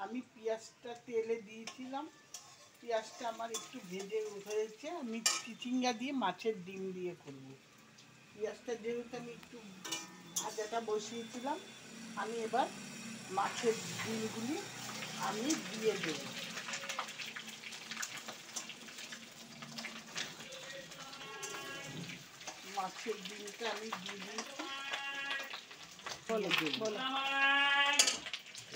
আমি পেঁয়াজটা তেলে দিয়েছিলাম, পেঁয়াজটা আমার একটু ভেজে হয়েছে। আমি চিচিঙ্গা দিয়ে মাছের ডিম দিয়ে করব। পেঁয়াজটা যেহেতু আমি একটু ভাজাটা বসিয়েছিলাম, আমি এবার মাছের ডিমগুলি আমি দিয়ে দেব। মাছের ডিমটা আমি দিয়ে দিয়েছি।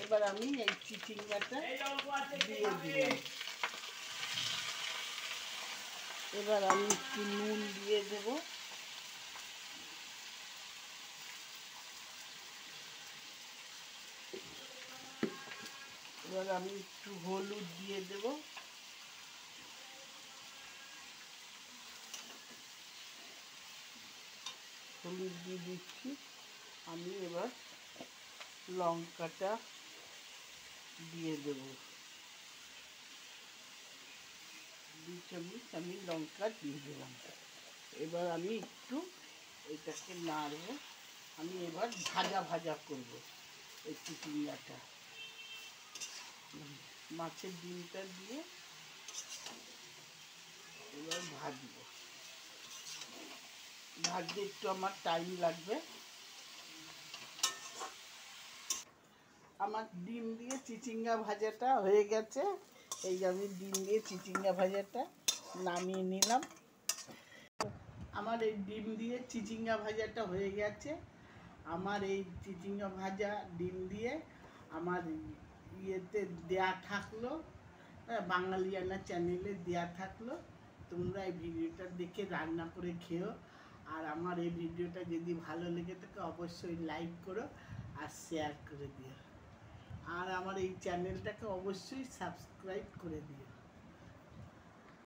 এবার আমি এই চিচিঙ্গাটা দিয়ে দিলাম। এবার আমি একটু নুন দিয়ে দেব। এবার আমি একটু হলুদ দিয়ে দেব। হলুদ দিয়ে দিচ্ছি। আমি এবার লঙ্কাটা দিয়ে দেব। 2 চামচ আমি লঙ্কা দিয়ে দিলাম। এবার আমি একটু এটাকে নাড়ব। আমি এবার ভাজা ভাজা করব এই চিচিঙ্গাটা। মাছের ডিমটা দিয়ে এবার ভাজবো। ভাজতে একটু আমার টাইম লাগবে। আমার ডিম দিয়ে চিচিঙ্গা ভাজাটা হয়ে গেছে। এই যে আমি ডিম দিয়ে চিচিঙ্গা ভাজাটা নামিয়ে নিলাম। আমার এই ডিম দিয়ে চিচিঙ্গা ভাজাটা হয়ে গেছে। আমার এই চিচিঙ্গা ভাজা ডিম দিয়ে আমার ইয়েতে দেয়া থাকলো, বাঙালিয়ানা চ্যানেলে দেয়া থাকলো। তোমরা এই ভিডিওটা দেখে রান্না করে খেও। আর আমার এই ভিডিওটা যদি ভালো লেগে থাকে অবশ্যই লাইক করো আর শেয়ার করে দিও। আর আমার এই চ্যানেলটাকে অবশ্যই সাবস্ক্রাইব করে দিও।